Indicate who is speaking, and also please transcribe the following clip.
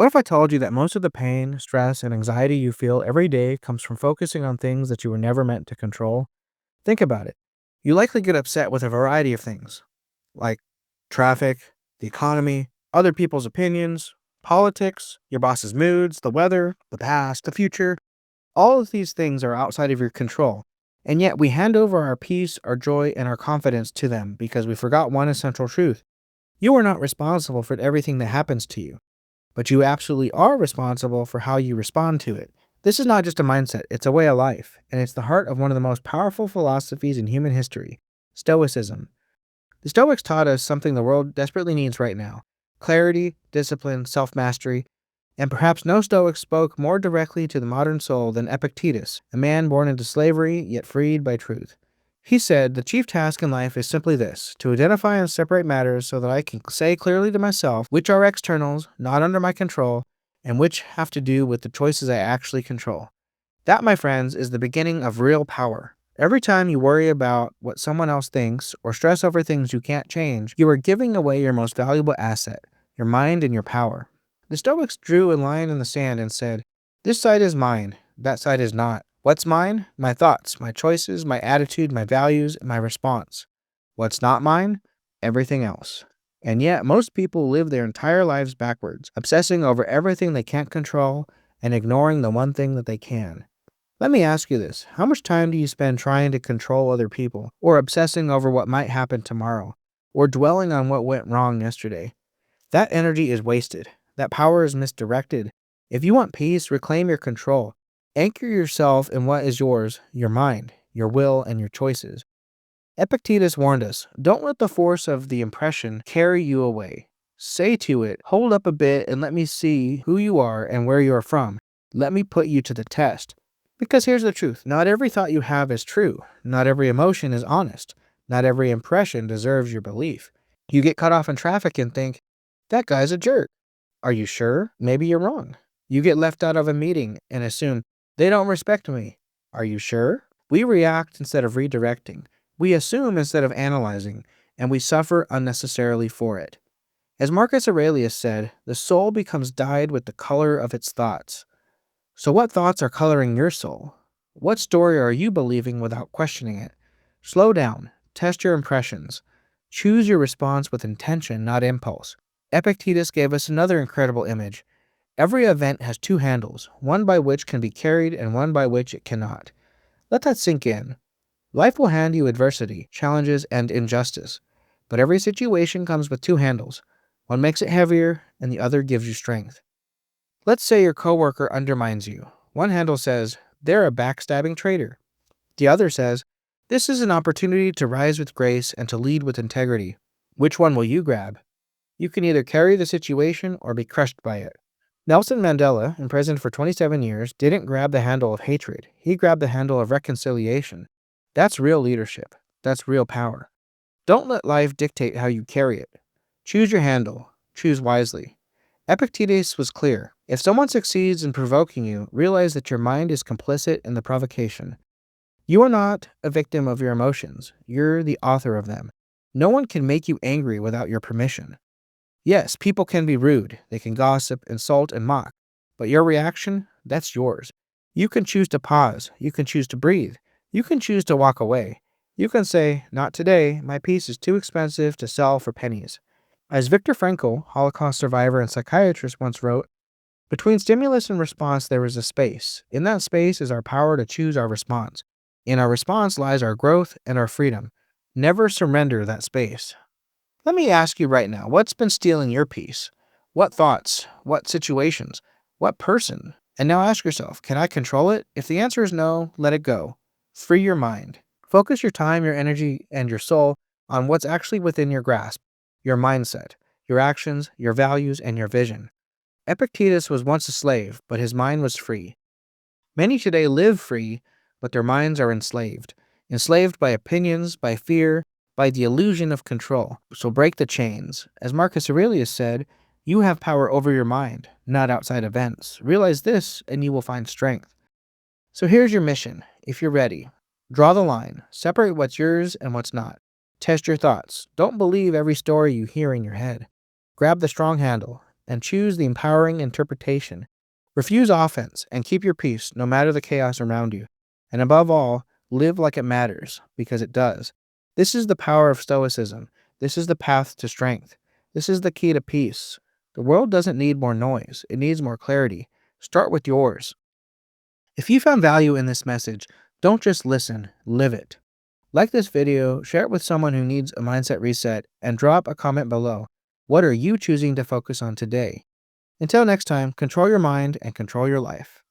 Speaker 1: What if I told you that most of the pain, stress, and anxiety you feel every day comes from focusing on things that you were never meant to control? Think about it. You likely get upset with a variety of things, like traffic, the economy, other people's opinions, politics, your boss's moods, the weather, the past, the future. All of these things are outside of your control. And yet we hand over our peace, our joy, and our confidence to them because we forgot one essential truth. You are not responsible for everything that happens to you, but you absolutely are responsible for how you respond to it. This is not just a mindset, it's a way of life, and it's the heart of one of the most powerful philosophies in human history, Stoicism. The Stoics taught us something the world desperately needs right now: clarity, discipline, self mastery, and perhaps no Stoic spoke more directly to the modern soul than Epictetus, a man born into slavery yet freed by truth. He said, "The chief task in life is simply this: to identify and separate matters so that I can say clearly to myself which are externals, not under my control, and which have to do with the choices I actually control." That, my friends, is the beginning of real power. Every time you worry about what someone else thinks or stress over things you can't change, you are giving away your most valuable asset, your mind and your power. The Stoics drew a line in the sand and said, "This side is mine, that side is not. What's mine? My thoughts, my choices, my attitude, my values, and my response. What's not mine? Everything else." And yet, most people live their entire lives backwards, obsessing over everything they can't control and ignoring the one thing that they can. Let me ask you this: how much time do you spend trying to control other people, or obsessing over what might happen tomorrow, or dwelling on what went wrong yesterday? That energy is wasted. That power is misdirected. If you want peace, reclaim your control. Anchor yourself in what is yours: your mind, your will, and your choices. Epictetus warned us, don't let the force of the impression carry you away. Say to it, hold up a bit and let me see who you are and where you are from. Let me put you to the test. Because here's the truth: not every thought you have is true. Not every emotion is honest. Not every impression deserves your belief. You get cut off in traffic and think, that guy's a jerk. Are you sure? Maybe you're wrong. You get left out of a meeting and assume, they don't respect me. Are you sure? We react instead of redirecting. We assume instead of analyzing, and we suffer unnecessarily for it. As Marcus Aurelius said, the soul becomes dyed with the color of its thoughts. So what thoughts are coloring your soul? What story are you believing without questioning it? Slow down. Test your impressions. Choose your response with intention, not impulse. Epictetus gave us another incredible image. Every event has two handles, one by which can be carried and one by which it cannot. Let that sink in. Life will hand you adversity, challenges, and injustice. But every situation comes with two handles. One makes it heavier, and the other gives you strength. Let's say your coworker undermines you. One handle says, they're a backstabbing traitor. The other says, this is an opportunity to rise with grace and to lead with integrity. Which one will you grab? You can either carry the situation or be crushed by it. Nelson Mandela, imprisoned for 27 years, didn't grab the handle of hatred. He grabbed the handle of reconciliation. That's real leadership. That's real power. Don't let life dictate how you carry it. Choose your handle. Choose wisely. Epictetus was clear. If someone succeeds in provoking you, realize that your mind is complicit in the provocation. You are not a victim of your emotions. You're the author of them. No one can make you angry without your permission. Yes, people can be rude. They can gossip, insult, and mock. But your reaction, that's yours. You can choose to pause. You can choose to breathe. You can choose to walk away. You can say, not today. My peace is too expensive to sell for pennies. As Viktor Frankl, Holocaust survivor and psychiatrist, once wrote, between stimulus and response there is a space. In that space is our power to choose our response. In our response lies our growth and our freedom. Never surrender that space. Let me ask you right now, what's been stealing your peace? What thoughts? What situations? What person? And now ask yourself, can I control it? If the answer is no, let it go. Free your mind. Focus your time, your energy, and your soul on what's actually within your grasp: your mindset, your actions, your values, and your vision. Epictetus was once a slave, but his mind was free. Many today live free, but their minds are enslaved. Enslaved by opinions, by fear, by the illusion of control. So break the chains. As Marcus Aurelius said, you have power over your mind, not outside events. Realize this, and you will find strength. So here's your mission, if you're ready. Draw the line. Separate what's yours and what's not. Test your thoughts. Don't believe every story you hear in your head. Grab the strong handle and choose the empowering interpretation. Refuse offense and keep your peace no matter the chaos around you. And above all, live like it matters, because it does. This is the power of Stoicism. This is the path to strength. This is the key to peace. The world doesn't need more noise, it needs more clarity. Start with yours. If you found value in this message, don't just listen, live it. Like this video, share it with someone who needs a mindset reset, and drop a comment below. What are you choosing to focus on today? Until next time, control your mind and control your life.